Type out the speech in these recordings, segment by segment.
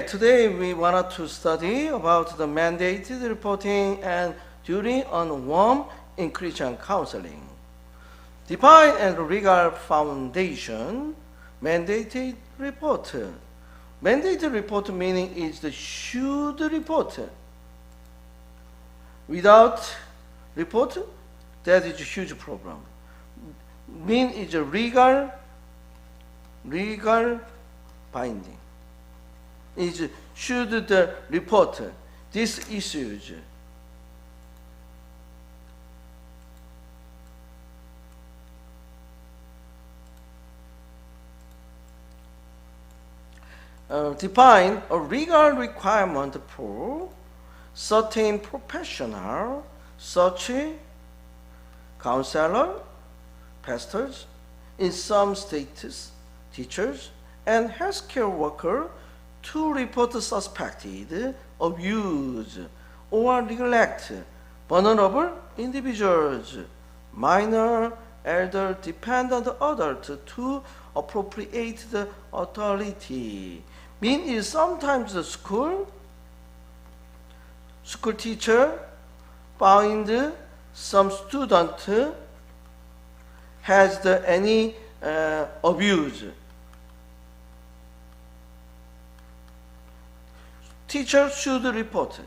Today we wanted to study about the mandated reporting and duty on warm in Christian counseling. Define and legal foundation, mandated report. Mandated report meaning is the should report. Without report, that is a huge problem. Mean is a legal binding. Is should the report these issues. Define a legal requirement for certain professional, such counselor, pastors, in some states, teachers, and healthcare worker to report suspected abuse or neglect vulnerable individuals, minor, elder, dependent adult to appropriate the authority. Mean is sometimes the school teacher find some student has any abuse. Teacher should report.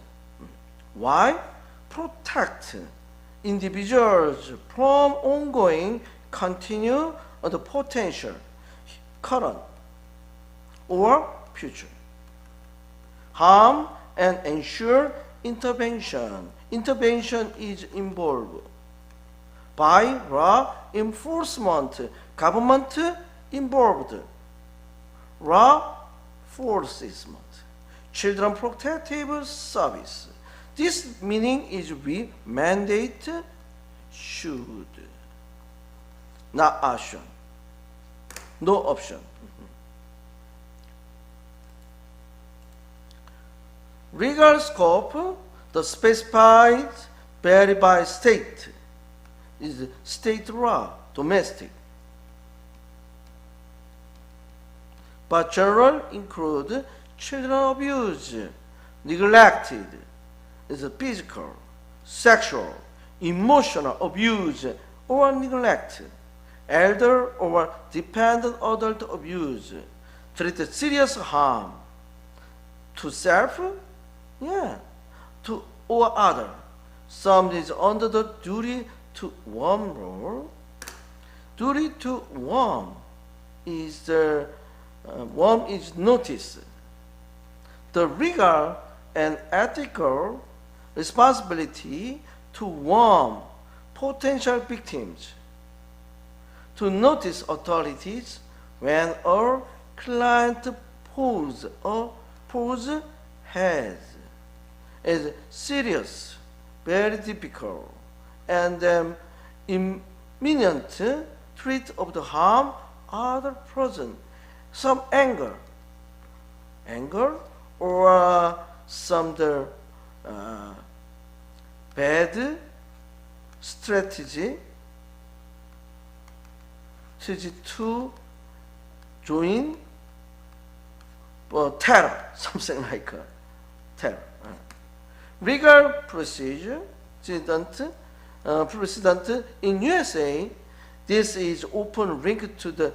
Why? Protect individuals from ongoing, continue, or the potential, current, or future harm and ensure intervention. Intervention is involved by law enforcement, government involved, law enforcement, children protective service. This meaning is we mandate should, not option. No option. Legal scope, the specified vary by state, is state law, domestic. But general include children abuse, neglected, is physical, sexual, emotional abuse or neglect, elder or dependent adult abuse, treat serious harm to self, to or other. Some is under the duty to warn rule. Duty to warn is the warn is notice. The legal and ethical responsibility to warn potential victims, to notice authorities when a client pose has is serious, very difficult, and imminent threat of the harm other person, some anger or some bad strategy to join terror, something like terror. Legal procedure, precedent in USA, this is often linked to the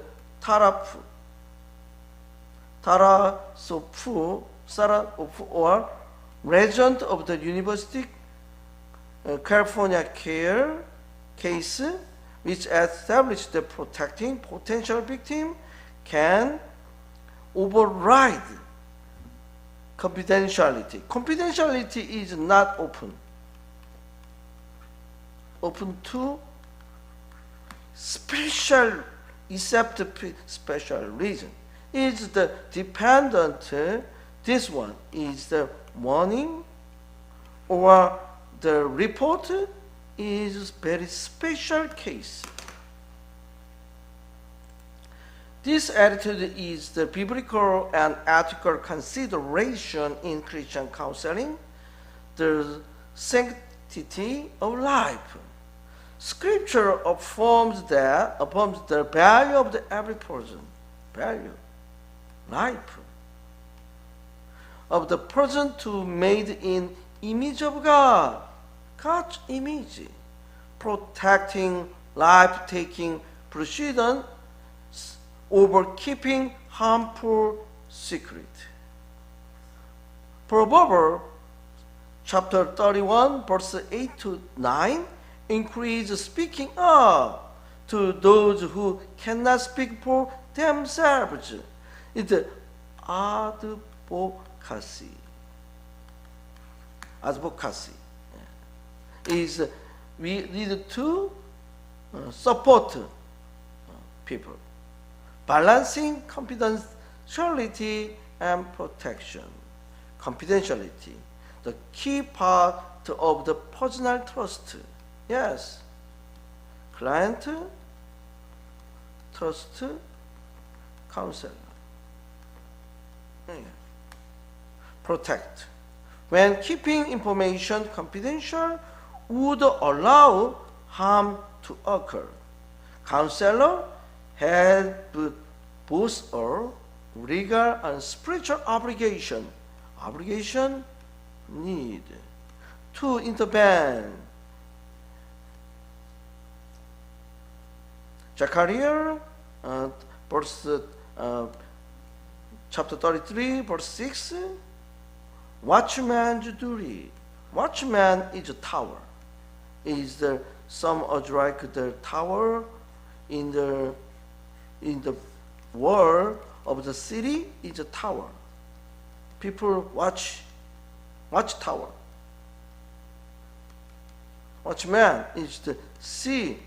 Sarasophu or regent of the University California case, which established that protecting potential victim can override confidentiality. Confidentiality is not open to special, except special reason. Is the dependent, this one is the warning or the report is very special case. This attitude is the biblical and ethical consideration in Christian counseling, the sanctity of life. Scripture affirms the value of every person, value, life. of the person to made in image of God, God's image, protecting life, taking precedence over keeping harmful secret. Proverbs chapter 31, verse 8 to 9 increase speaking up to those who cannot speak for themselves. It's advocacy. Advocacy is we need to support people, balancing confidentiality and protection. Confidentiality, the key part of the personal trust. Yes, client, trust, counselor. Protect. When keeping information confidential would allow harm to occur, counselor have both a legal and spiritual obligation need to intervene. Zechariah chapter 33, verse 6, watchman's duty. Watchman is a tower. Is the some like the tower in the wall of the city is a tower. People watch tower. Watchman is to see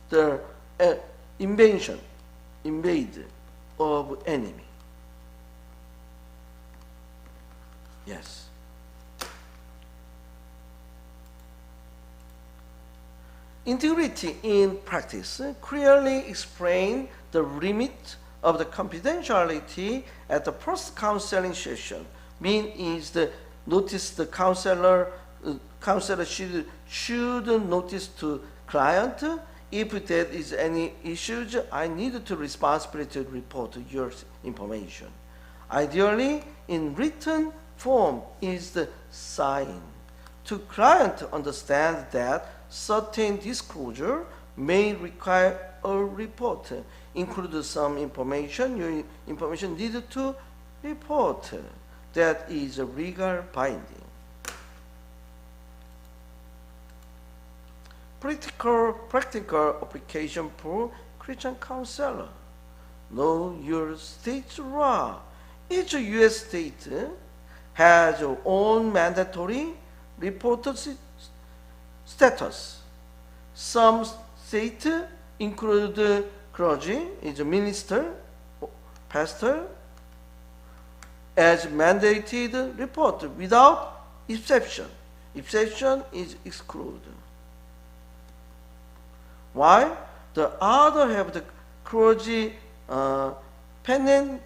the invade of enemy. Yes. Integrity in practice clearly explain the limit of the confidentiality at the first counseling session. Mean is the notice the counselor should notice to client if there is any issues. I need to responsibility to report your information. Ideally, in written form is the sign to client to understand that certain disclosure may require a report, include some information. Your information needed to report. That is a legal binding. Practical application for Christian counselor. Know your state's law. Each U.S. state has its own mandatory reported status. Some states include clergy, is a minister, pastor, as mandated report without exception. Exception is excluded. Why? The other have the clergy penitent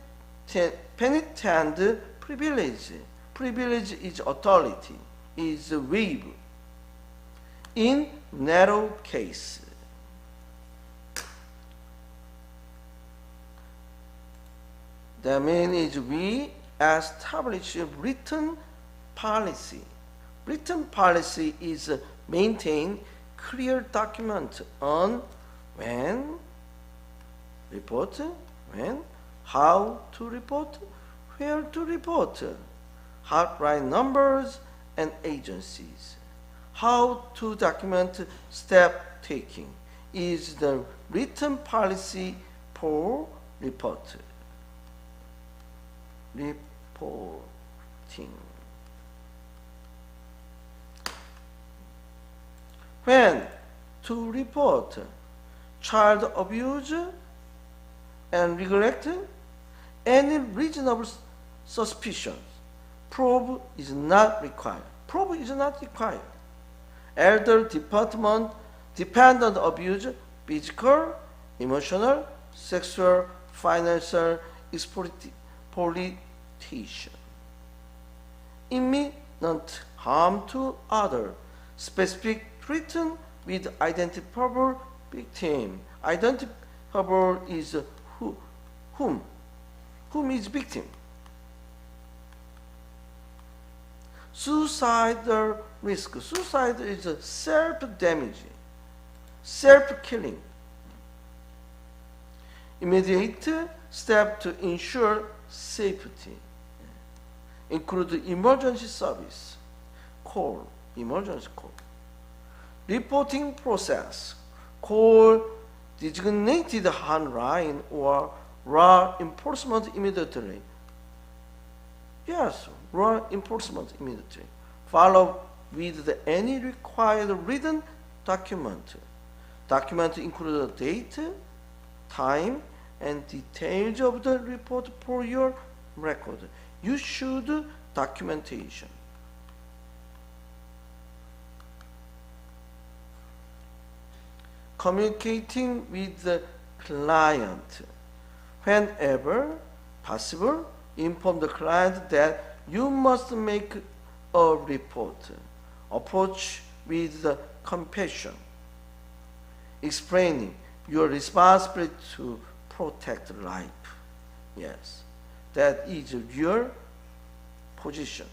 privilege. Privilege is authority, is waived in narrow case. The main is we establish a written policy. Written policy is maintain clear document on when report, when, how to report, where to report, hotline numbers and agencies. How to document step taking is the written policy for reporting. When to report child abuse and neglect, any reasonable suspicion, probe is not required. Probe is not required. Elder department, dependent abuse, physical, emotional, sexual, financial, exploitation, imminent harm to other, specific treatment with identifiable victim. Identifiable is whom is victim. suicidal risk. Suicide is a self-damage, self-killing. Immediate step to ensure safety include emergency service, call, emergency call. Reporting process, call designated hotline or law enforcement immediately. Yes, law enforcement immediately. Follow with any required written document. Document include the date, time, and details of the report for your record. You should documentation. Communicating with the client. Whenever possible, inform the client that you must make a report. Approach with the compassion, explaining your responsibility to protect life. Yes, that is your position.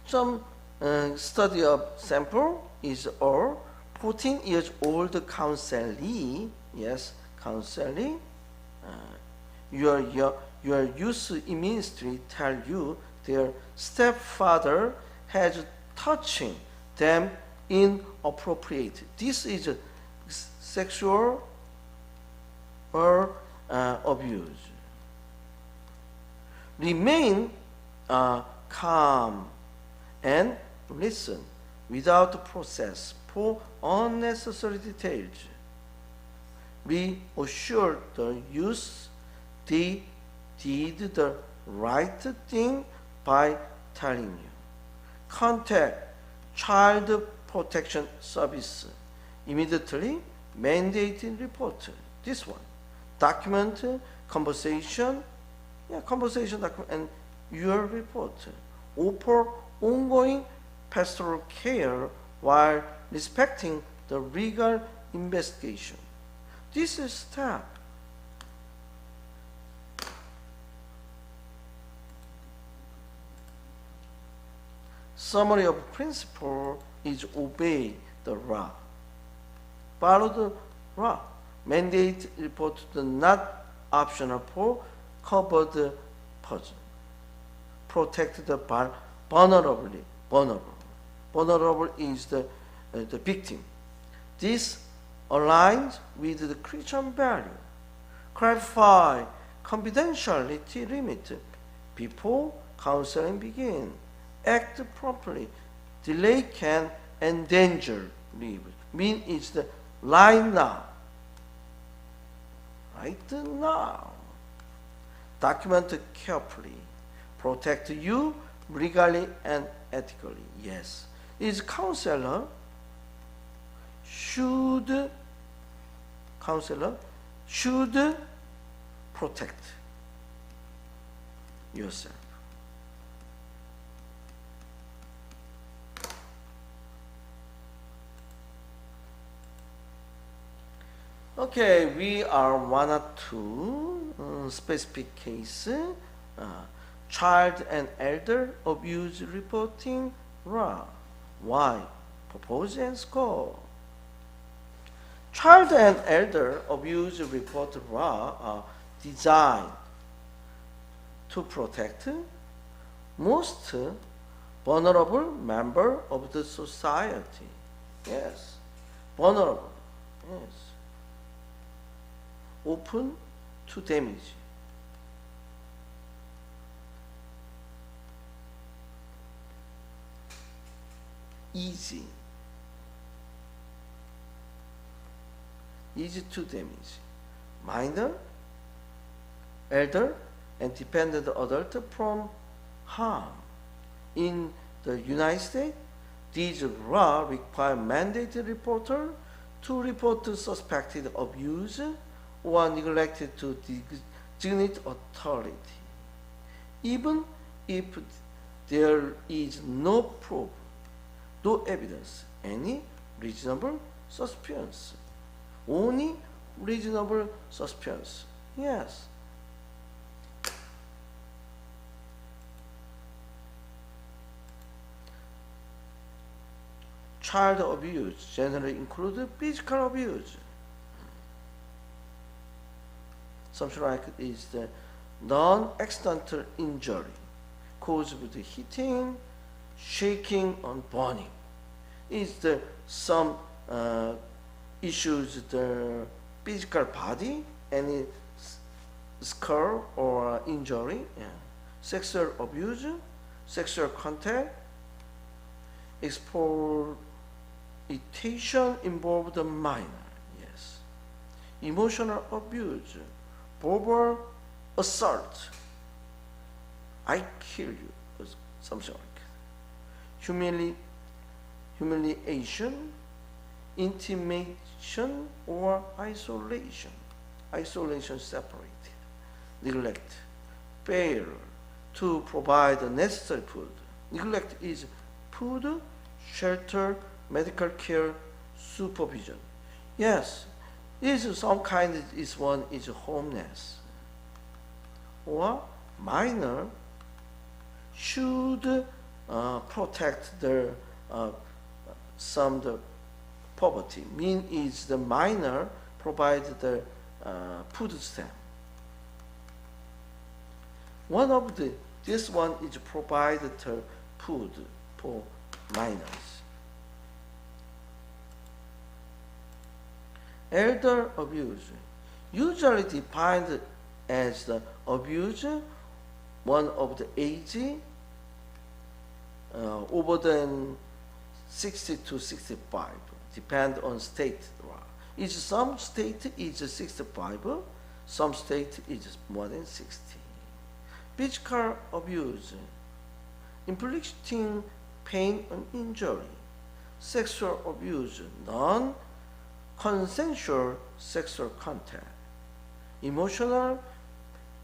Some study of sample is a 14 years old counselee. Yes, counselee. Your youth ministry tell you their stepfather has touching them inappropriate. This is a sexual or abuse. Remain calm and listen without process for unnecessary details. Reassure the youth they did the right thing by telling you. Contact Child Protection Service immediately. Mandated report. This one. Document conversation. Conversation document and your report. Offer ongoing pastoral care while respecting the legal investigation. This is step. Summary of principle is obey the law. Follow the law. Mandate report not optional for covered person. Protect the vulnerable. Vulnerable is the victim. This aligns with the Christian value. Clarify confidentiality limit before counseling begins. Act properly. Delay can endanger life. Mean is the right now. Right now. Document carefully. Protect you legally and ethically. Yes. Is counselor should protect yourself. Okay, we are one or two specific cases. Child and elder abuse reporting law. Why? Propose and score. Child and elder abuse report law are designed to protect most vulnerable member of the society. Yes, vulnerable. Yes. Open to damage. Easy to damage. Minor, elder, and dependent adult from harm. In the United States, these laws require mandated reporter to report to suspected abuse or neglected to designate authority, even if there is no proof, no evidence, any reasonable suspicions. Only reasonable suspicions. Yes. child abuse generally include physical abuse. Something like is the non-accidental injury caused with hitting, shaking, and burning. Is the some issues the physical body, any scar or injury, yeah. Sexual abuse, sexual contact, exploitation involved the minor, yes. Emotional abuse, verbal assault, I kill you, something like that. Humiliation, intimidation, or isolation. Isolation separated, neglect, failure to provide the necessary food. Neglect is food, shelter, medical care, supervision. Yes, is some kind is one is homeless. Or minor should protect their some the poverty. Mean is the minor provide the food stamp. One of this one is provided food for minors. Elder abuse, usually defined as the abuse one of the age over than 60 to 65, depend on state law. Is some state is 65, some state is more than 60. Physical abuse, inflicting pain and injury. Sexual abuse, non-consensual sexual contact. Emotional,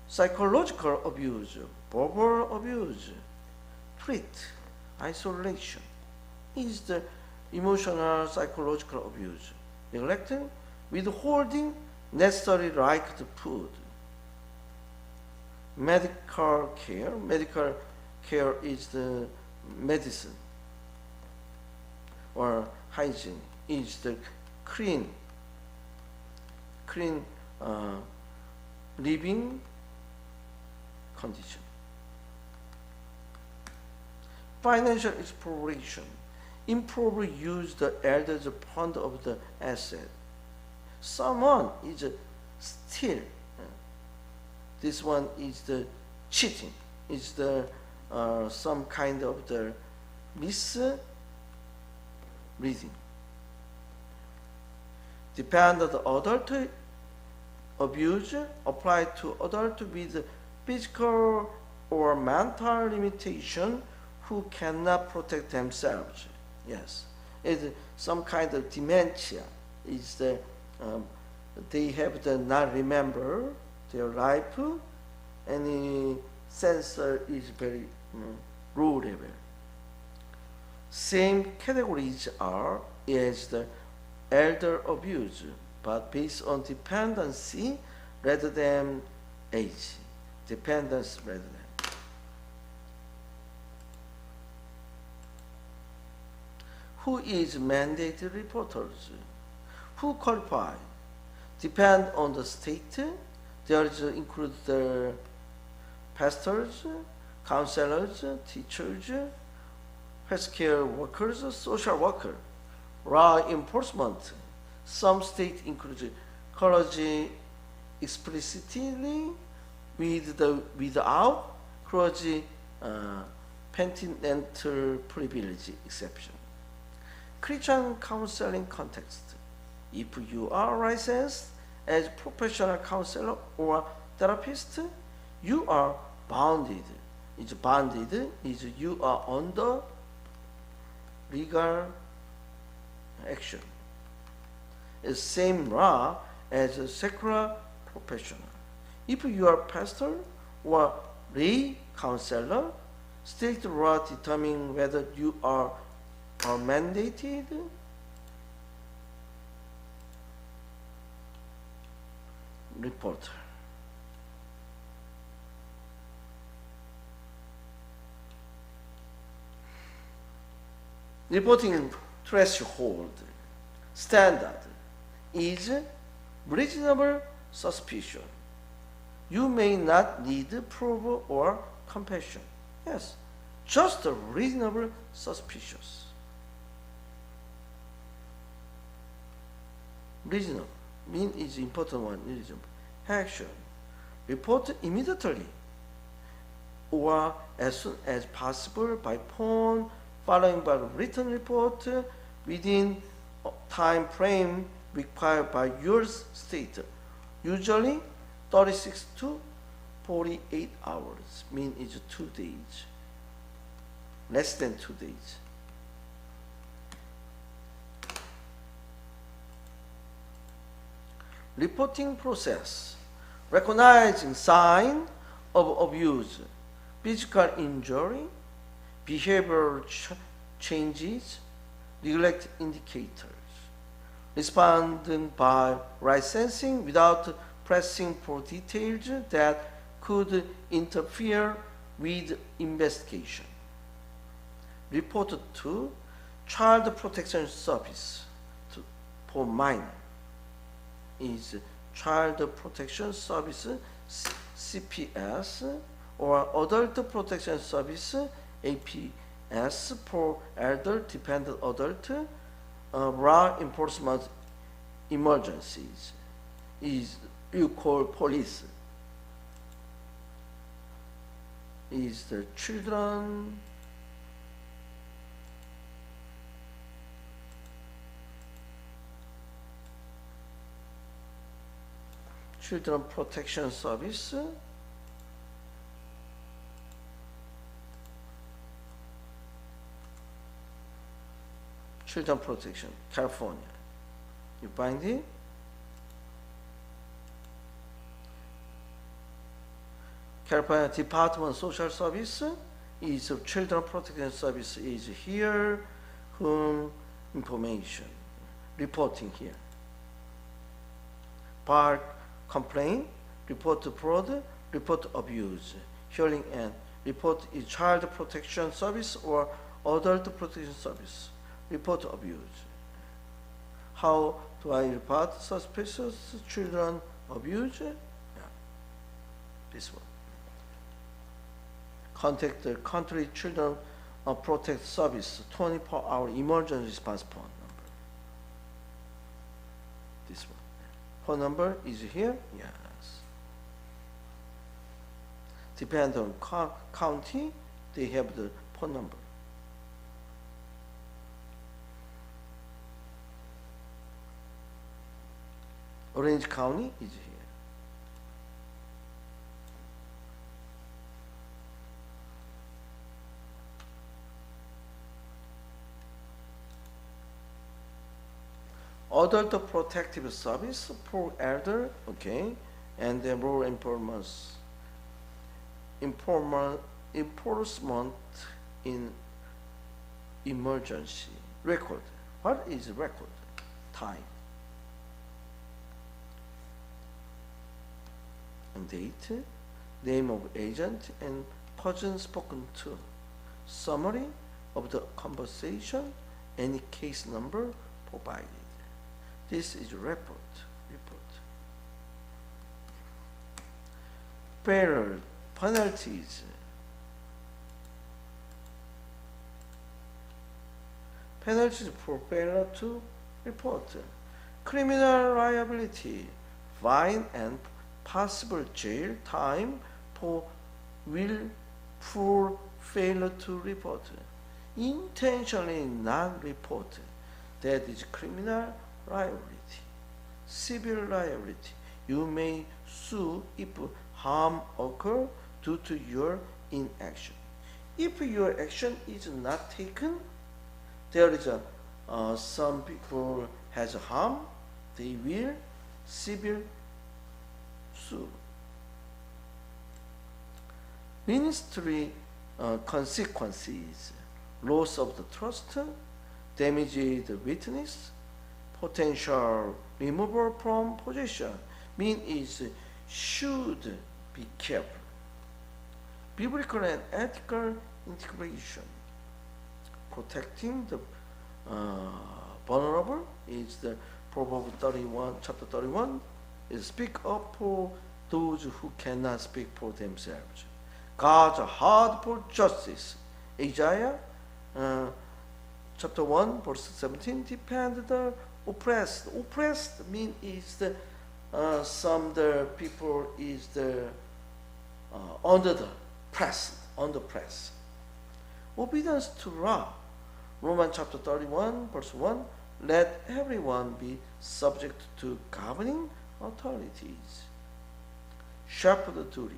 psychological abuse, verbal abuse, threat, isolation is the emotional, psychological abuse. Neglecting, withholding necessary right to food. Medical care is the medicine or hygiene is the clean living condition. Financial exploration, improperly use the elders fund of the asset. Someone is steal. This one is the cheating. Is the some kind of the misreading. Depend on the adult abuse applied to adult with physical or mental limitation who cannot protect themselves. Yes, it's some kind of dementia. Is the they have to not remember their life. Any sensor is very low level. Same categories are as the elder abuse, but based on dependency rather than age. Dependence rather than. Who is mandated reporters? Who qualify? Depend on the state. There is include the pastors, counselors, teachers, healthcare workers, social workers, law enforcement. Some state include college explicitly without college continental privilege exception. Christian counseling context. If you are licensed as professional counselor or therapist, you are bounded. Is bounded is you are under legal action. It's same law as a secular professional. If you are pastor or lay counselor, state law determine whether you are mandated reporter. Reporting threshold standard is reasonable suspicion. You may not need proof or compassion. Yes, just a reasonable suspicious. Reasonable mean is important one. Reasonable action. Report immediately or as soon as possible by phone, following by written report within time frame required by your state. Usually 36 to 48 hours, mean is 2 days, less than 2 days. Reporting process, recognizing sign of abuse, physical injury, behavioral changes, neglect indicators. Responding by right sensing without pressing for details that could interfere with investigation. Report to Child Protection Service for minor is Child Protection Service CPS or Adult Protection Service APS for elder dependent adult law enforcement emergencies is you call police is the children protection service children protection California. You find it? California Department of Social Service is Children Protection Service is here, whom information, reporting here. Bar complaint, report to fraud, report to abuse, hearing and report is Child Protection Service or Adult Protection Service, report to abuse. How do I report suspicious children abuse? Yeah. This one. Contact the country children protect service 24-hour emergency response phone number. This one. Phone number is here? Yes. Depend on county, they have the phone number. Orange County is here. Adult Protective Service for elder, okay, and then rural enforcement in emergency. Record. What is record? Time. And date, name of agent and person spoken to. Summary of the conversation, any case number provided. This is report. Failure, penalties. Penalties for failure to report. Criminal liability, fine and possible jail time for willful failure to report. Intentionally non-report, that is criminal liability. Civil liability, you may sue if harm occur due to your inaction. If your action is not taken, there is some people has harm, they will civil sue. Ministry consequences, loss of the trust, damage the witness, potential removal from position, mean is should be careful. Biblical and ethical integration, protecting the vulnerable is the Proverbs 31, chapter 31, is speak up for those who cannot speak for themselves. God's heart for justice. Isaiah chapter 1, verse 17, defend the oppressed. Oppressed means is the some the people is the under the press, under press. Obedience to law. Romans chapter 31, verse 1, let everyone be subject to governing authorities. Shepherd duty.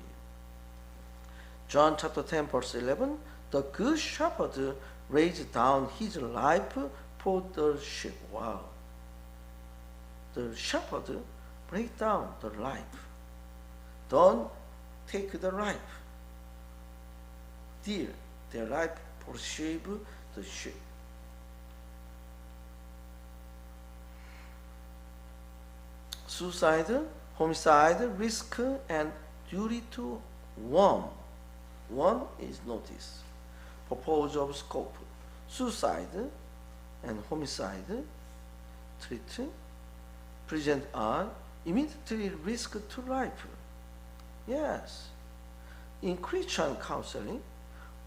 John chapter 10, verse 11, the good shepherd lays down his life for the sheep. Wow. The shepherd break down the life. Don't take the life. Dear, their life for save the sheep. Suicide, homicide, risk, and duty to warn. One is notice. Purpose of scope. Suicide and homicide treat present are immediately risk to life. Yes. In Christian counseling,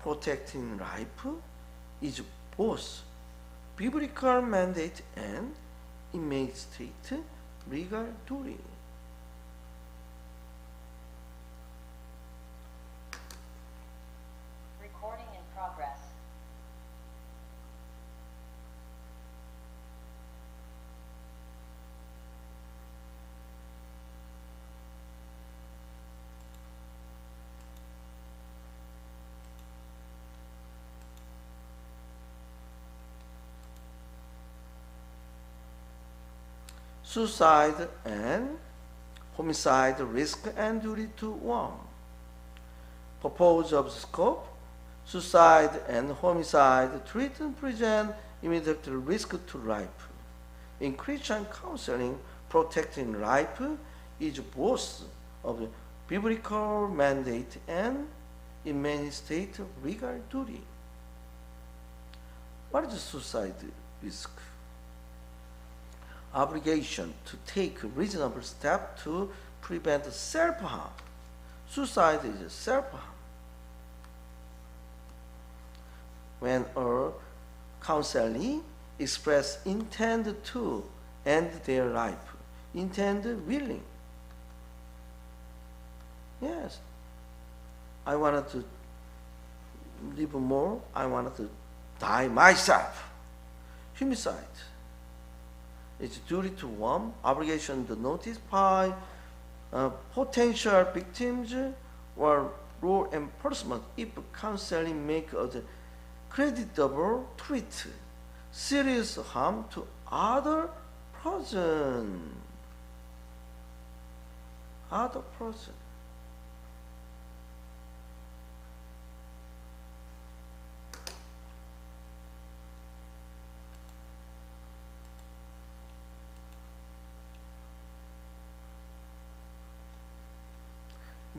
protecting life is both biblical mandate and inmate state legal duty. Recording in progress. Suicide and homicide risk and duty to warn. Purpose of scope. Suicide and homicide treat and present immediate risk to life. In Christian counseling, protecting life is both of the biblical mandate and in many states legal duty. What is suicide risk? Obligation to take reasonable steps to prevent self-harm. Suicide is self-harm. When a counselee express intend to end their life, intend willing. Yes, I wanted to live more, I wanted to die myself. Homicide. It's duty to warn, obligation to notify potential victims or law enforcement if counseling make a creditable threat, serious harm to other person. Other person.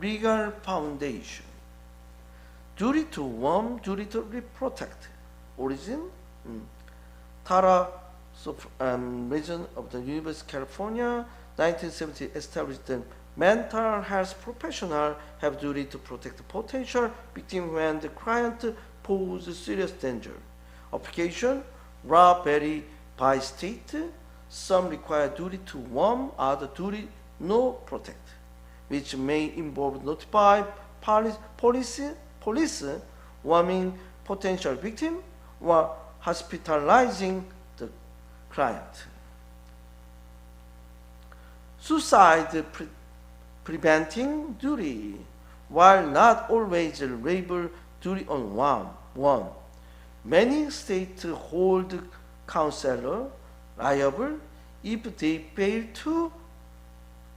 Legal foundation. Duty to warn, duty to protect. Origin, Tara region of the University of California, 1970 established the mental health professional have duty to protect the potential victim when the client poses serious danger. Application, law vary by state. Some require duty to warn, other duty no protect, which may involve notify police warning potential victim or hospitalizing the client. Suicide preventing duty, while not always labeled duty on one. Many states hold counselor liable if they fail to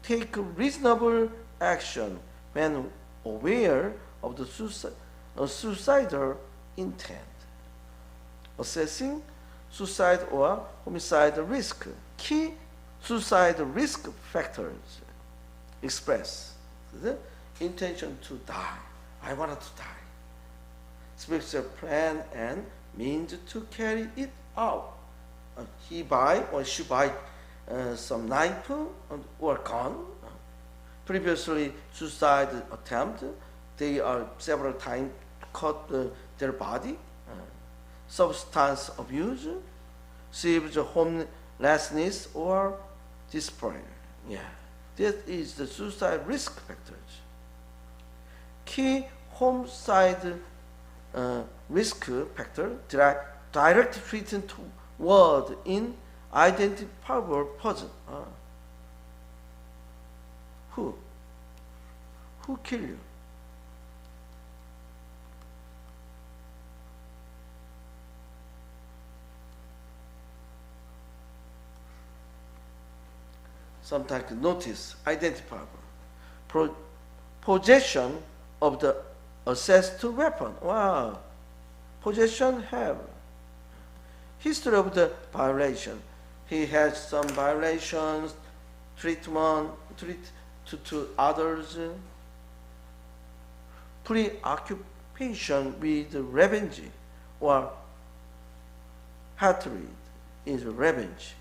take reasonable action when aware of the suicidal intent. Assessing suicide or homicide risk. Key suicide risk factors express the intention to die. I wanted to die. Specific plan and means to carry it out. he buy or she buy some knife or gun. Previously, suicide attempt, they are several times cut their body. Substance abuse, severe homelessness, or despair. Yeah, that is the suicide risk factors. Key homicide risk factor direct treatment toward in identifiable person. Who kill you? Sometimes notice, identifiable. Possession of the access to weapon. Wow. Possession have. History of the violation. He has some violations, treat to others. Preoccupation with revenge or hatred is revenge.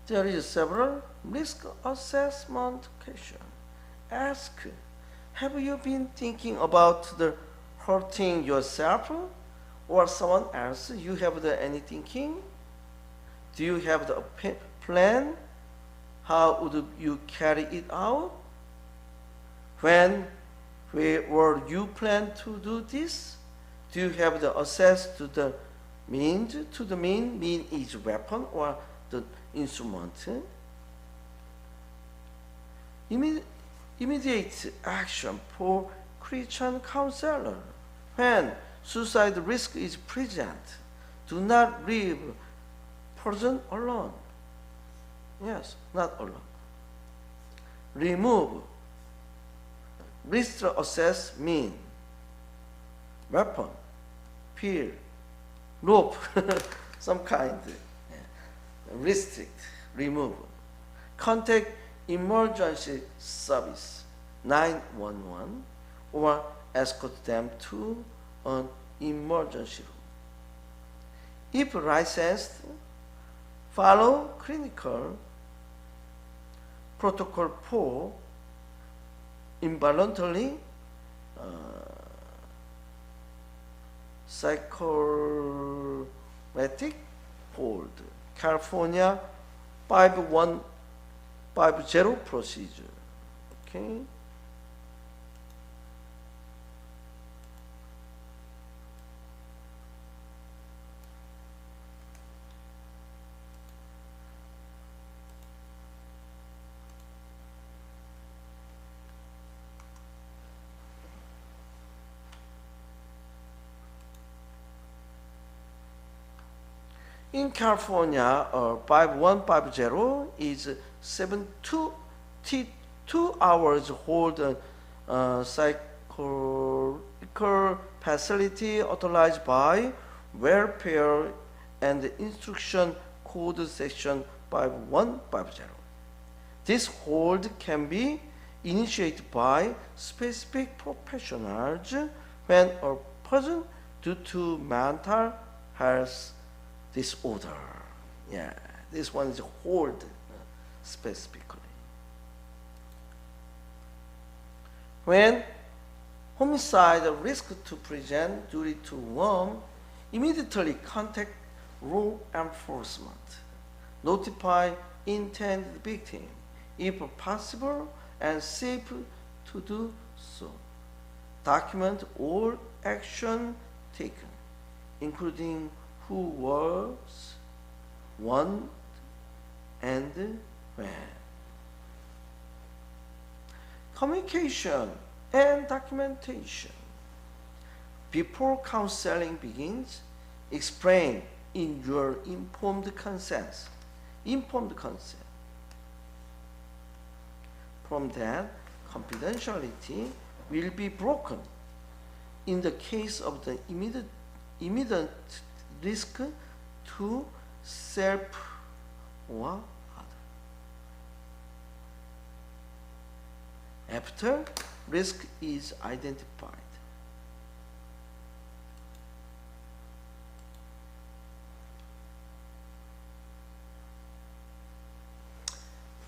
There is several risk assessment questions. Ask, have you been thinking about the hurting yourself or someone else? You have any thinking? Do you have the plan? How would you carry it out? Where were you plan to do this? Do you have the access to the means? To the mean is weapon or the instrument. Immediate action for Christian counselor. When suicide risk is present, do not leave person alone. Yes, not alone. Remove. Risk assess mean. Weapon, fear, rope, some kind. Restrict, remove. Contact emergency service 911 or escort them to an emergency room. If licensed, follow clinical protocol for involuntary psychotic hold. California 5150 procedure. Okay. In California, 5150 is 72 hours hold psychological facility authorized by Welfare and Instruction Code Section 5150. This hold can be initiated by specific professionals when a person due to mental health disorder. Yeah, this one is hold specifically. When homicide risk to present due to one, immediately contact law enforcement. Notify intended victim if possible and safe to do so. Document all action taken, including who was, when, and when. Communication and documentation. Before counseling begins, explain in your informed consent. Informed consent. From that, confidentiality will be broken in the case of the immediate risk to self or other. After risk is identified,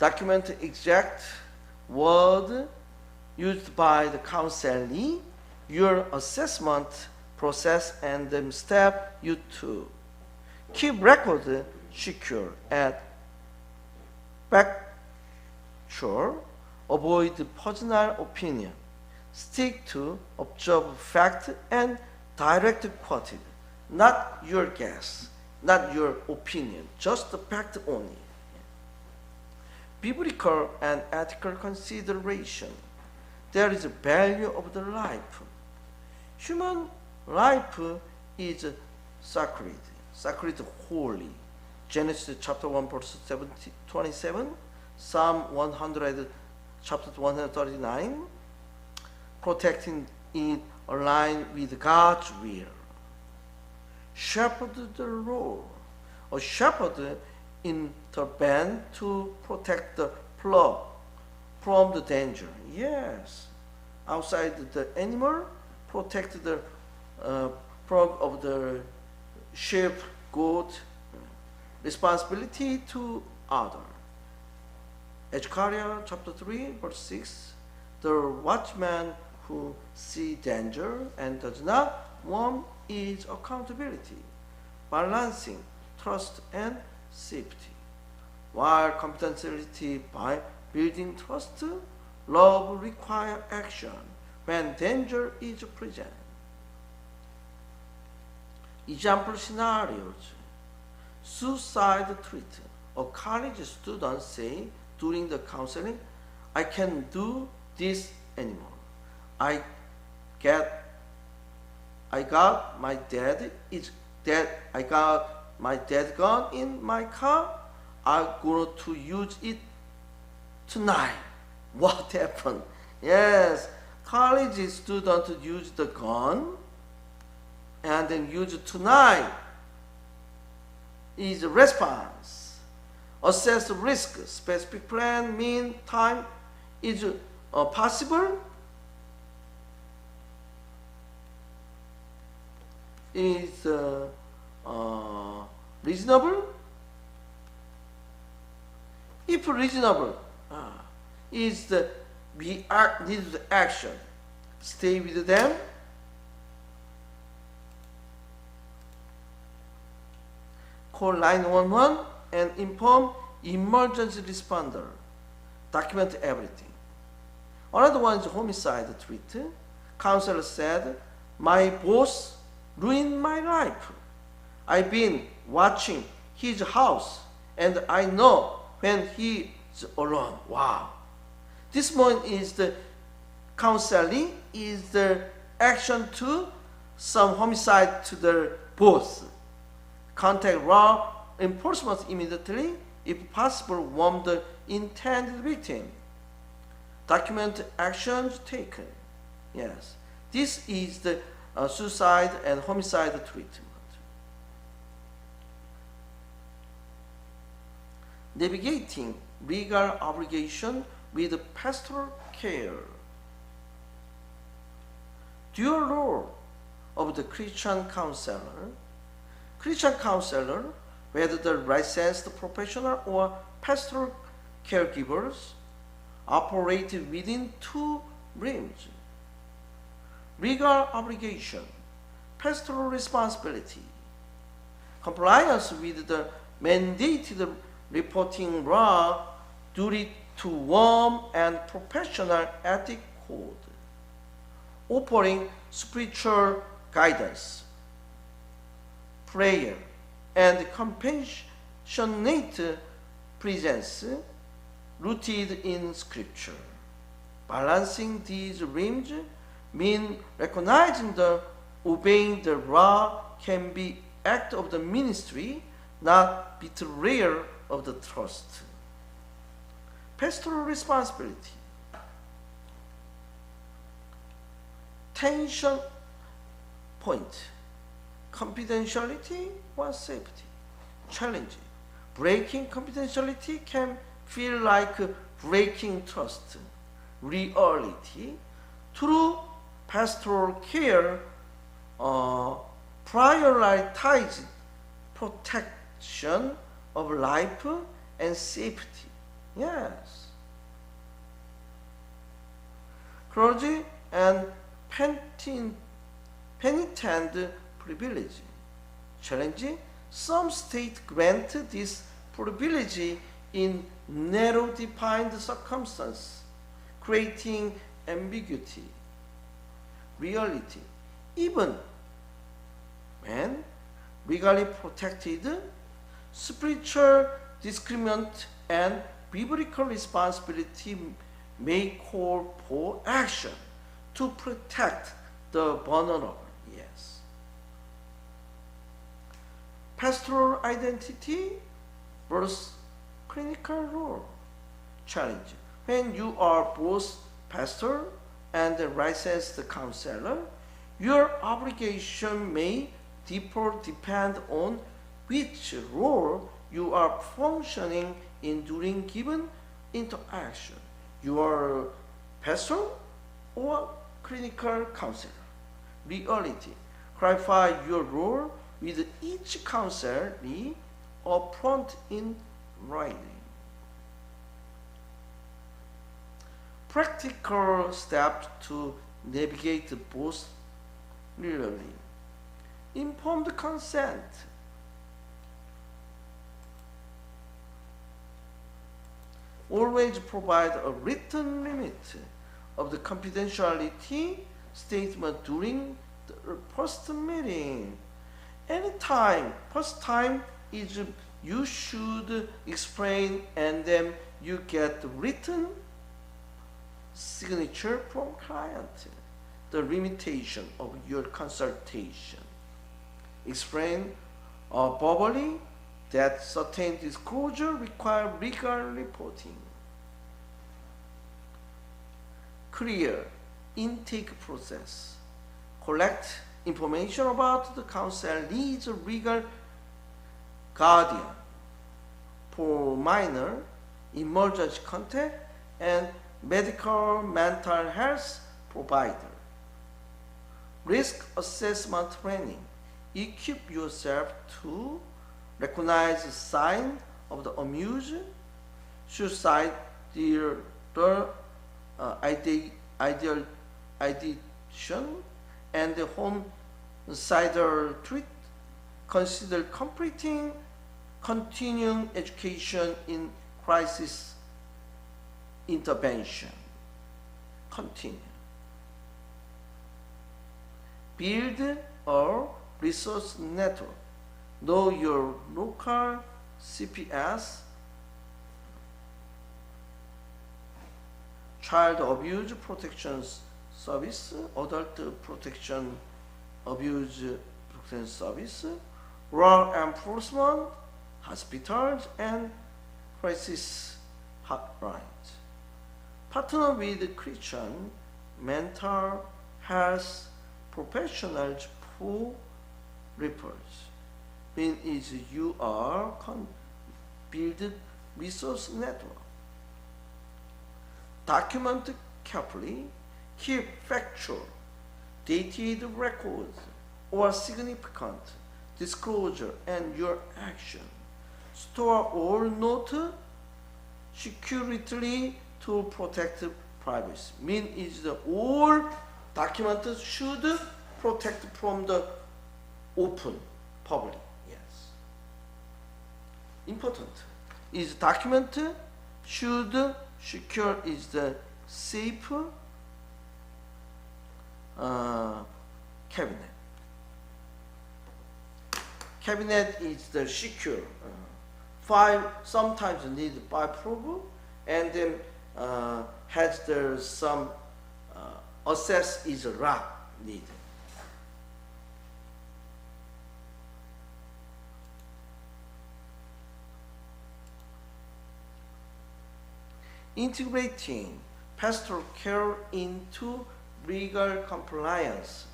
Document exact word used by the counselee, your assessment process, and the step you took. Keep record secure and factual. Avoid personal opinion. Stick to observed fact and direct quoted. Not your guess, not your opinion, just the fact only. Biblical and ethical consideration. There is a value of the life. Human life is sacred, holy. Genesis chapter 1 verse 27, Psalm 100 chapter 139, protecting it aligned with God's will. Shepherd the role. A shepherd intervene to protect the flock from the danger. Yes. Outside the animal, protect the flock of the sheep, goat. Responsibility to other. Zechariah chapter 3 verse 6. The watchman who sees danger and does not warn is accountability, balancing trust and safety. While confidentiality by building trust, love requires action when danger is present. Example scenarios. Suicide threat. A college student say during the counseling, I can't do this anymore. I got my dad gun in my car. I'm going to use it tonight. What happened? Yes, college student use the gun and then use it tonight. Is response. Assess risk. Specific plan, mean, time. Is possible? Is reasonable? If reasonable, is we need the action. Stay with them. Call 911 and inform emergency responder. Document everything. Another one is homicide threat. Counselor said, my boss ruined my life. I've been watching his house and I know when he's alone. Wow. This one is the counseling, is the action to some homicide to the boss. Contact law enforcement immediately, if possible, warn the intended victim. Document actions taken. Yes. This is the suicide and homicide treatment. Navigating legal obligation with pastoral care. Dual role of the Christian counselor. Christian counselor, whether the licensed professional or pastoral caregivers, operate within two realms. Legal obligation, pastoral responsibility, compliance with the mandated reporting law, duty to warm and professional ethic code, offering spiritual guidance, prayer, and compassionate presence rooted in Scripture. Balancing these realms mean recognizing the obeying the law can be act of the ministry, not betrayal of the trust. Pastoral responsibility. Tension point. Confidentiality or safety. Challenge. Breaking confidentiality can feel like breaking trust. Reality. Through pastoral care, prioritize protection of life and safety. Yes. Clergy and penitent privilege. Challenge. Some states grant this privilege in narrow-defined circumstances, creating ambiguity. Reality. Even when legally protected, spiritual discriminant and biblical responsibility may call for action to protect the vulnerable. Yes. Pastoral identity versus clinical role. Challenge. When you are both pastor and a licensed counselor, your obligation may depend on which role you are functioning in during given interaction. You are pastor or clinical counselor. Reality. Clarify your role with each counselee upfront in writing. Practical steps to navigate both clearly. Informed consent. Always provide a written limit of the confidentiality statement during the first meeting. Anytime, first time is you should explain and then you get written signature from client, the limitation of your consultation. Explain verbally that certain disclosure require legal reporting. Clear intake process. Collect information about the counselee's legal guardian for minor, emergency contact, and medical mental health provider. Risk assessment training. Equip yourself to recognize signs of the abuse, suicide, ideation, and the homicidal treat. Consider completing continuing education in crisis intervention. Continue. Build a resource network. Know your local CPS, Child Abuse Protection Service, Adult Protection Abuse Protection Service, law enforcement, hospitals, and crisis hotlines. Partner with Christian mental health professionals who reports. Mean is you are build resource network. Document carefully, keep factual, dated records or significant disclosure and your action. Store all notes securely to protect privacy. Mean is the all documents should protect from the open public. Yes. Important is document should secure is the safe cabinet. Cabinet is the secure. File sometimes need file proof, and then has there some access is wrap needed. Integrating pastoral care into legal compliance,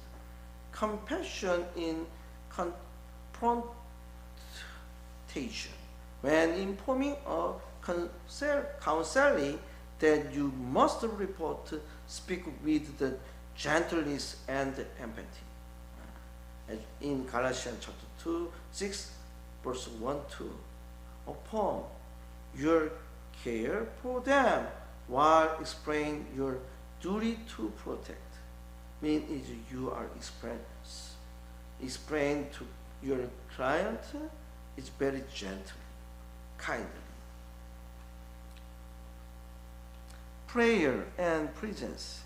compassion in confrontation. When informing a counselee that you must report, speak with the gentleness and empathy. As in Galatians chapter 2, 6, verse 1, 2. Upon your care for them while explaining your duty to protect. Mean is you are explain to your client is very gentle, kindly. Prayer and presence.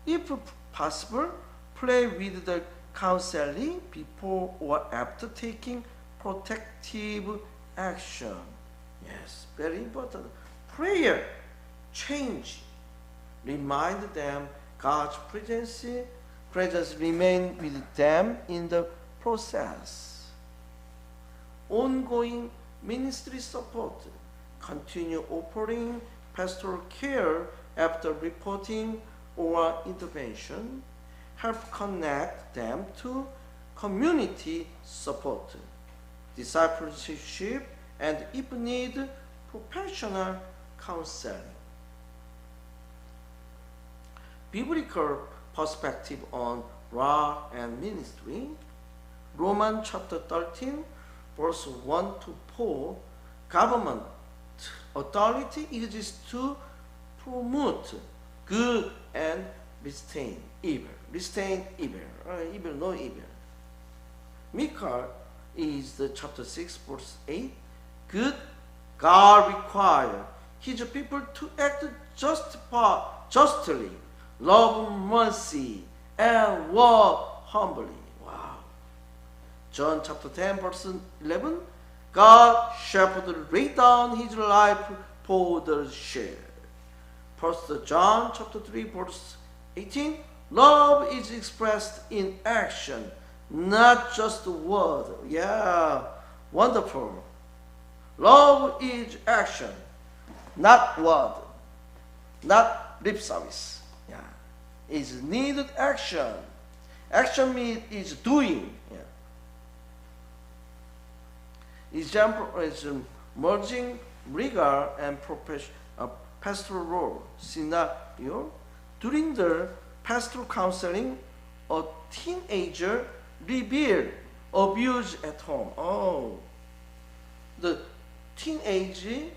If possible, pray with the counselee before or after taking protective action. Yes, very important. Prayer, change. Remind them God's presence remain with them in the process. Ongoing ministry support. Continue offering pastoral care after reporting or intervention. Help connect them to community support, discipleship, and if need, professional counseling. Biblical perspective on law and ministry. Romans chapter 13, verse 1 to 4. Government authority exists to promote good and restrain evil. Restrain evil. Evil, no evil. Micah is the chapter 6, verse 8. Good God requires his people to act justly, love mercy, and walk humbly. Wow. John chapter 10, verse 11. God shepherd laid down his life for the sheep. 1 John chapter 3, verse 18. Love is expressed in action, not just word. Yeah, wonderful. Love is action, not word, not lip service. Yeah, it's needed action. Action means is doing. Yeah. Example is merging legal and pastoral role scenario. During the pastoral counseling, a teenager revealed abuse at home. Oh, the teenager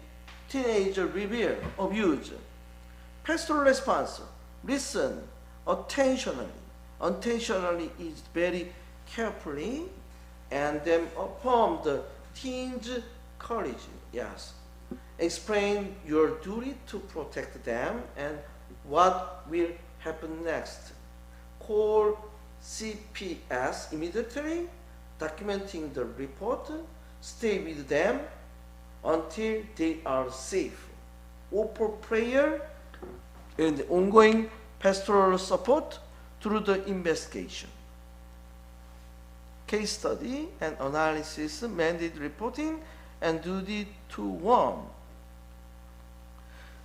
revealed abuse. Pastoral response: listen attentionally. Intentionally is very carefully, and then affirm the teen's courage. Yes. Explain your duty to protect them and what will happen next. Call CPS immediately, documenting the report. Stay with them until they are safe. Offer prayer and ongoing pastoral support through the investigation. Case study and analysis, mandate reporting, and duty to warn.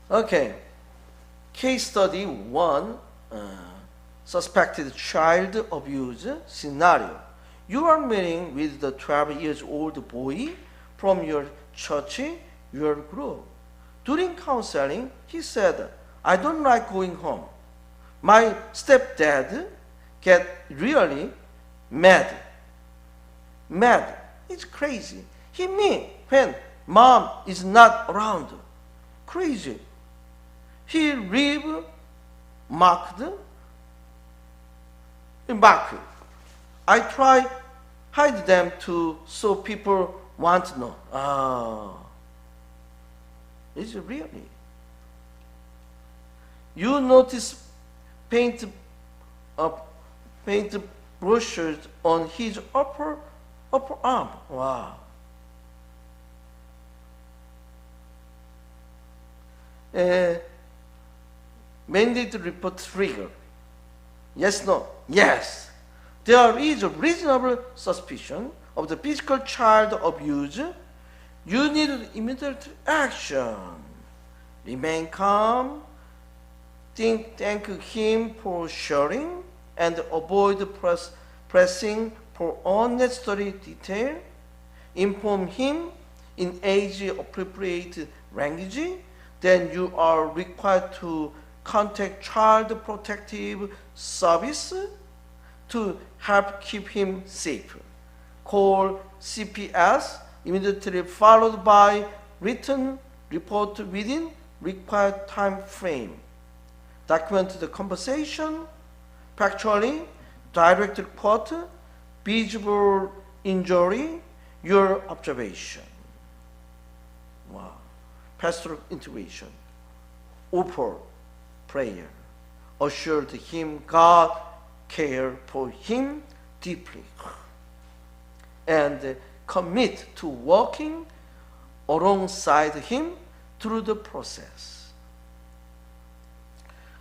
Okay. Case study 1, suspected child abuse scenario. You are meeting with the 12-year-old boy from your church, your group. During counseling, he said, I don't like going home. My stepdad get really mad. Mad. It's crazy. He mean when mom is not around. Crazy. He live mocked. I try hide them so people want to know. Oh, is it really? You notice paint brushes on his upper arm. Wow. Mandate report trigger. Yes, no, yes. There is a reasonable suspicion of the physical child abuse. You need immediate action. Remain calm. Thank him for sharing and avoid pressing for unnecessary detail. Inform him in age-appropriate language. Then you are required to contact Child Protective Service to help keep him safe. Call CPS immediately, followed by written report within required time frame. Document the conversation, factually, direct report, visible injury, your observation. Wow. Pastoral integration. Offer prayer. Assured him God cared for him deeply. And commit to walking alongside him through the process.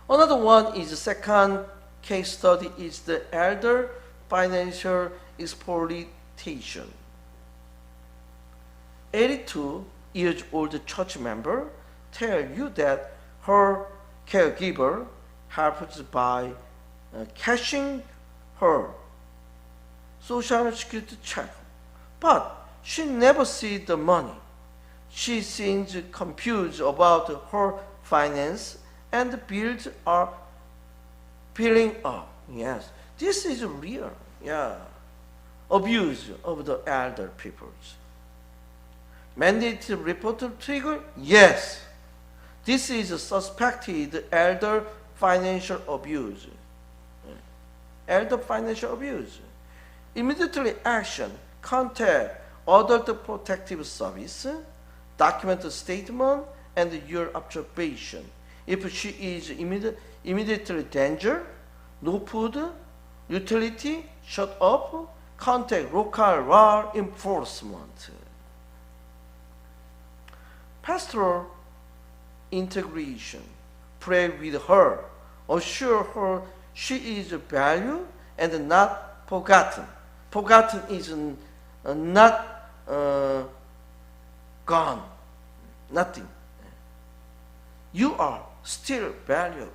Another one is the second case study is the elder financial exploitation. 82 years old church member tell you that her caregiver helps by cashing her social security check, but she never sees the money. She seems confused about her finance and the bills are piling up. Yes, this is real. Yeah, abuse of the elder peoples. Mandated report trigger? Yes. This is a suspected elder financial abuse. Elder financial abuse. Immediately action, contact Adult Protective Service, document the statement and your observation. If she is immediately danger, no food, utility, shut up, contact local law enforcement. Pastoral integration. Pray with her. Assure her she is valued and not forgotten. Forgotten is not gone. Nothing. You are still valuable.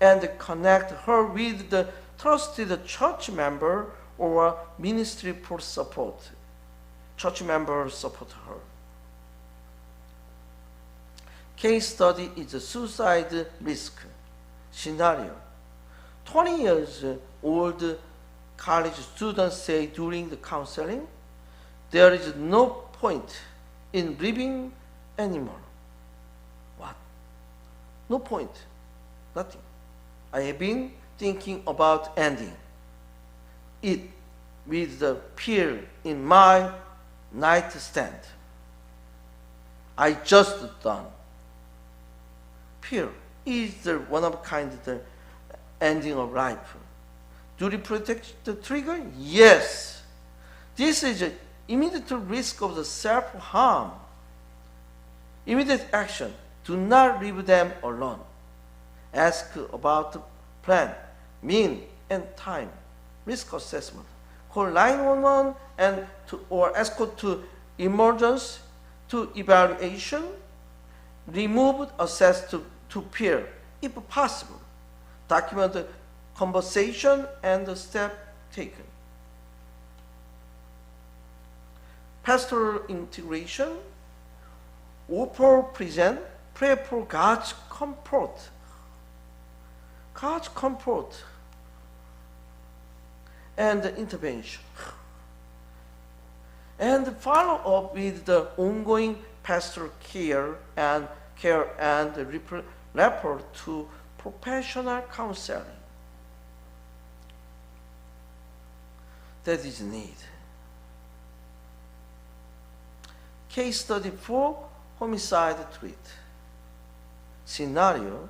And connect her with the trusted church member or ministry for support. Church members support her. Case study is a suicide risk scenario. 20 years old college students say during the counseling, there is no point in living anymore. What? No point. Nothing. I have been thinking about ending it with the pill in my nightstand. I just done. Pill is the one of kind the ending of life. Do you protect the trigger? Yes. This is an immediate risk of the self-harm. Immediate action. Do not leave them alone. Ask about the plan, mean, and time. Risk assessment. Call 911 or escort to emergency to evaluation. Remove access to peer, if possible. Document the conversation and the step taken. Pastoral integration. Offer, present, pray for God's comfort. God's comfort and intervention. And follow up with the ongoing pastoral care and refer to professional counseling. That is need. Case study 4, homicide threat. Scenario.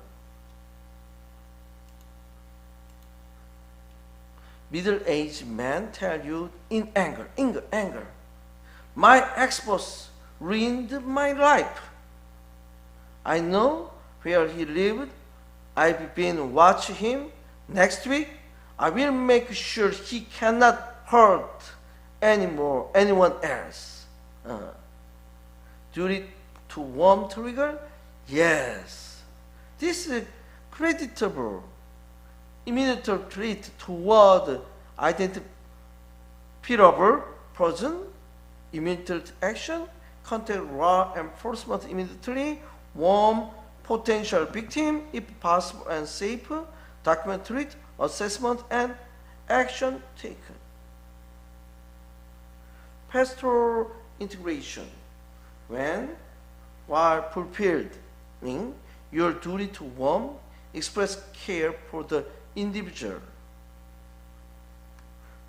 Middle-aged man tell you in anger, my ex-boss ruined my life. I know where he lived. I've been watching him. Next week, I will make sure he cannot hurt anyone else. Duty to warm trigger? Yes. This is creditable. Immediate threat toward identifiable person. Immediate action. Contact law enforcement immediately. Warn potential victim if possible and safe. Document threat, assessment, and action taken. Pastoral integration. When while fulfilling your duty to warm, express care for the individual.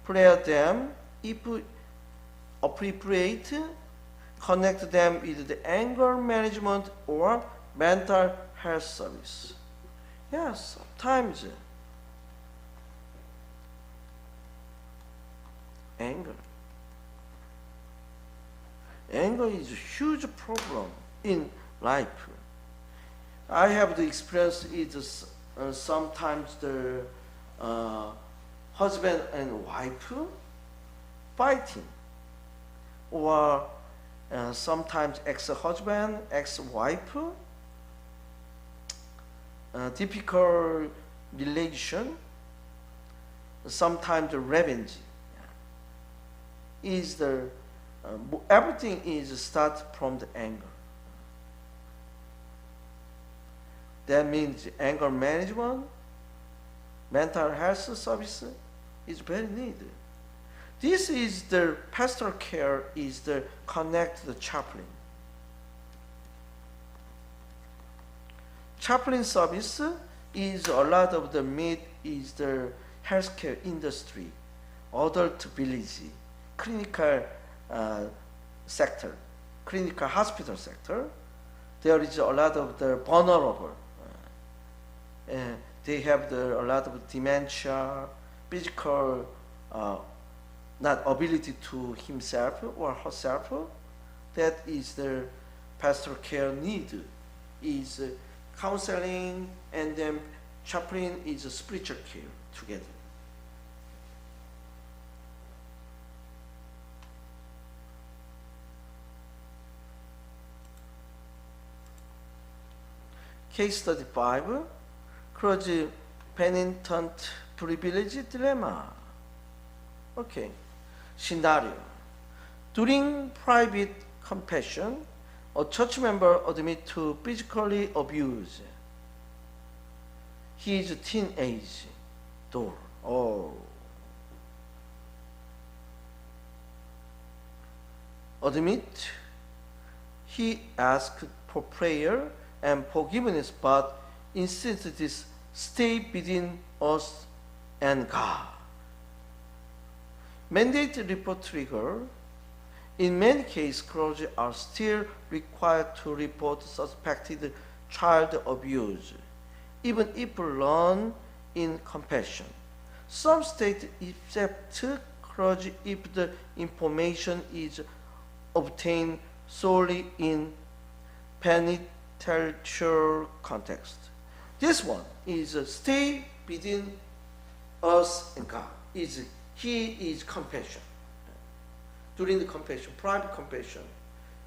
Prepare them if appropriate, connect them with the anger management or mental health service. Yes, sometimes anger is a huge problem in life. I have the experience is sometimes the husband and wife fighting, or sometimes ex-husband, ex-wife, difficult relation, sometimes the revenge is the everything is start from the anger. That means anger management, mental health service is very needed. This is the pastoral care is the connect the chaplain. Chaplain service is a lot of the meat is the healthcare industry, adult village, clinical sector, clinical hospital sector. There is a lot of the vulnerable. They have a lot of dementia, physical not ability to himself or herself. That is the pastoral care need is counseling, and then chaplain is spiritual care together. Case study 5, clergy penitent privilege dilemma. Okay, scenario. During private confession, a church member admits to physically abuse his teenage daughter. Oh. Admit he asked for prayer and forgiveness, but insisted this stay between us and God. Mandate report trigger. In many cases, clergy are still required to report suspected child abuse, even if learned in confession. Some states accept clergy if the information is obtained solely in penitential context. This one is stay between us and God. He is confession. During the confession, private confession,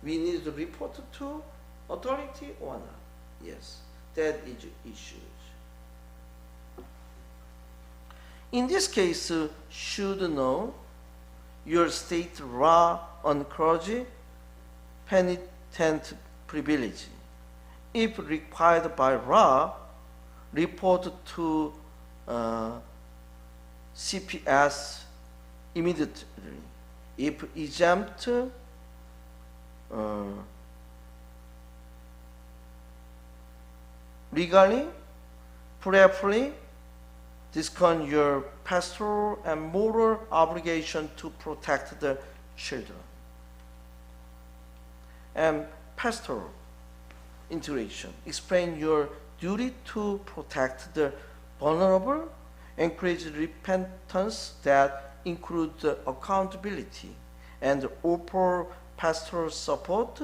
we need to report to authority or not. Yes, that is issues. In this case, should know your state law on clergy penitent privilege. If required by law, report to CPS immediately. If exempt, legally, prayerfully, discount your pastoral and moral obligation to protect the children. And pastoral integration. Explain your duty to protect the vulnerable, encourage repentance that includes accountability, and offer pastoral support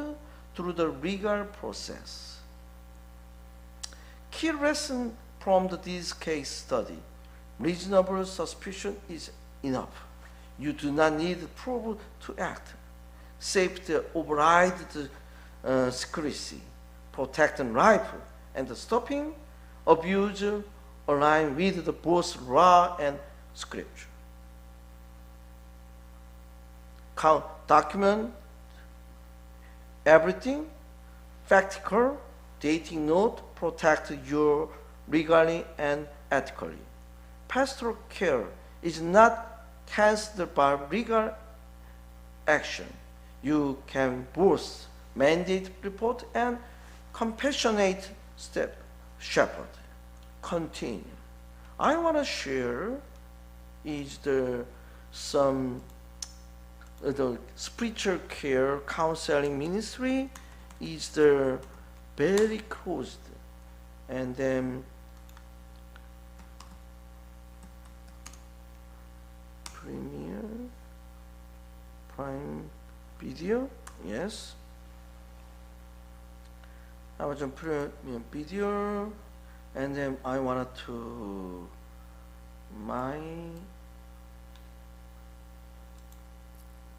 through the legal process. Key lesson from this case study: reasonable suspicion is enough. You do not need proof to act. Safety overrides secrecy, protecting life, and stopping abuse align with the both law and scripture. Document everything, factual, dating note, protect your legally and ethically. Pastoral care is not cancelled by legal action. You can both mandate report, and compassionate step shepherd. Continue. I want to share is some the spiritual care counseling ministry is the very closed, and then Prime Video, yes. Amazon Premium Video, and then I wanted to my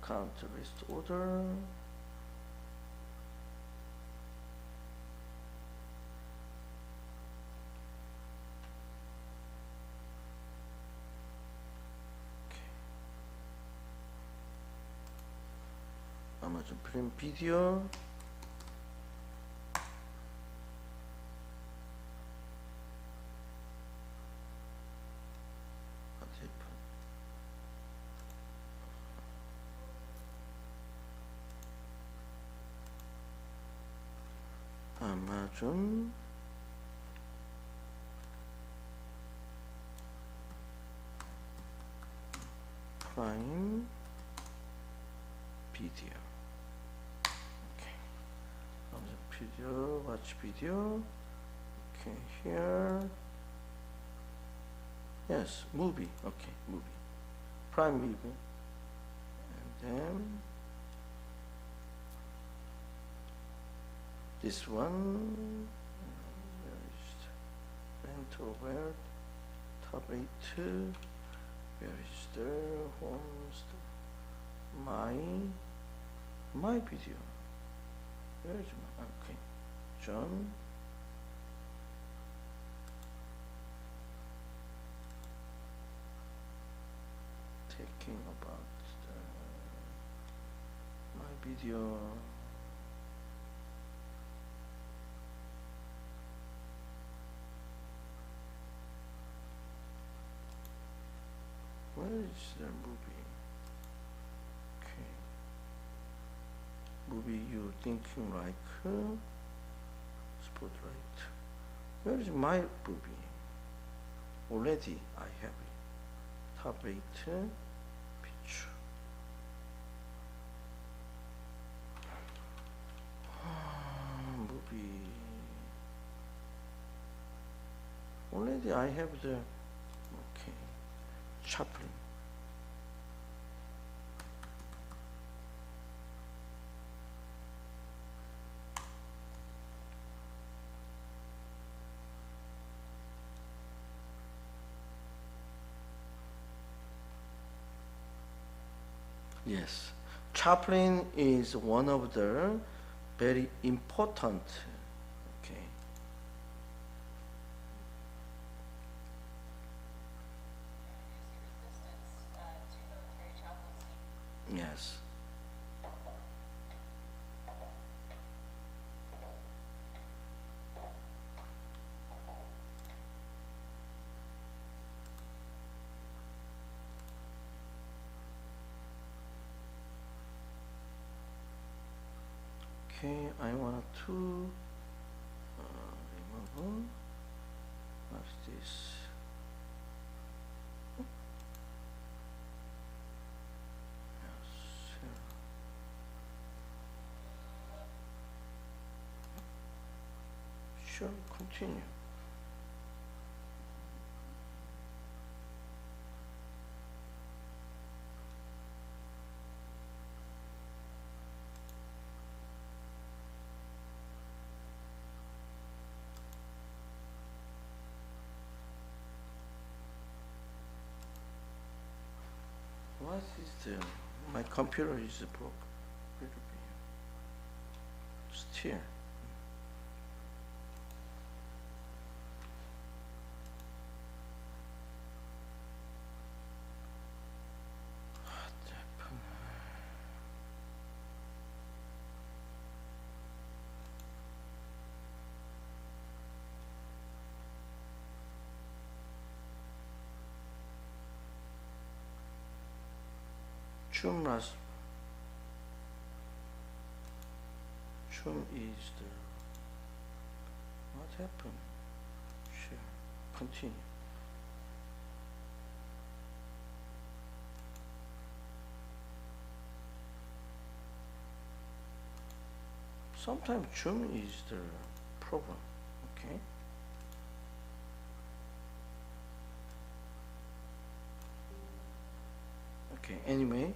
counter list order. Amazon Prime Video. Amazon Prime Video. Okay. Amazon Video, watch video. Okay, here. Yes, movie. Okay, movie. Prime Video. And then this one, where is the rental where? Top 8, where is the homes? My video. Where is my, okay, John. Taking about my video. Where is the movie? Okay. Movie you thinking like Spotlight. Where is my movie? Already I have it. Top 8 picture. Movie. Already I have the okay. Chaplin. Yes, Chaplin is one of the very important. Okay. Yes. Okay, I want to remove. What's this? Sure, continue. What is the, my computer is broke. Still. Chum is the. What happened? Share. Continue. Sometimes Chum is the problem. Okay. Okay, anyway,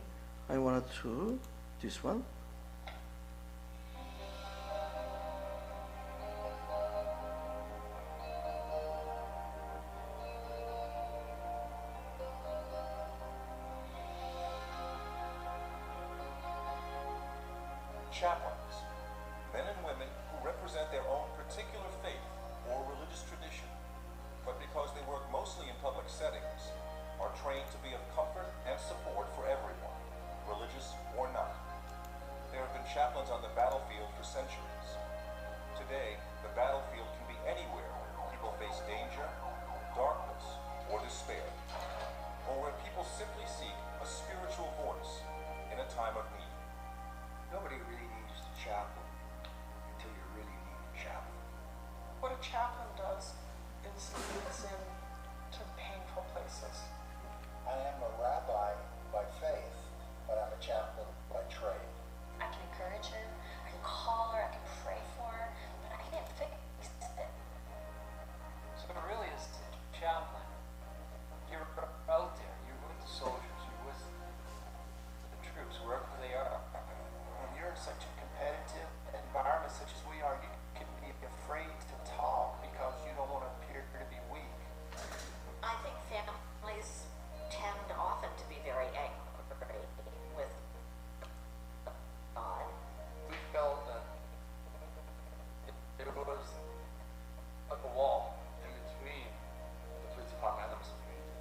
I wanted to this one. Chaplains, men and women who represent their own particular faith or religious tradition, but because they work mostly in public settings, are trained to be of comfort and support for everyone, religious or not. There have been chaplains on the battlefield for centuries. Today, the battlefield can be anywhere where people face danger, darkness, or despair, or where people simply seek a spiritual voice in a time of need. Nobody really needs a chaplain until you really need a chaplain. What a chaplain does is leads in to painful places. I am a rabbi by faith, but I'm a chaplain by trade. I can encourage her, I can call her, I can pray for her, but I can't fix it. So it really is chaplain. You're out there, you're with the soldiers, you're with the troops, wherever they are. When you're in such a competitive environment such as we are, you can be afraid to talk because you don't want to appear to be weak. I think families tend often to be very angry with God. We felt that it was like a wall in between the police department and the community.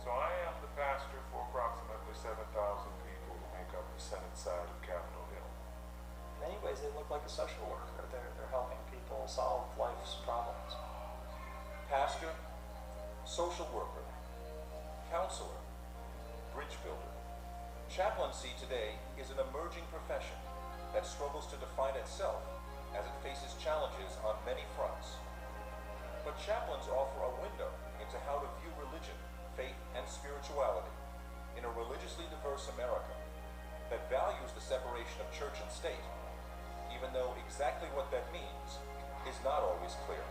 So I am the pastor for approximately 7,000 people who make up the Senate side of Capitol Hill. In many ways, they look like a social worker. They're helping people solve life's problems. Pastor, social worker, counselor, bridge builder. Chaplaincy today is an emerging profession that struggles to define itself as it faces challenges on many fronts. But chaplains offer a window into how to view religion, faith, and spirituality in a religiously diverse America that values the separation of church and state, even though exactly what that means is not always clear.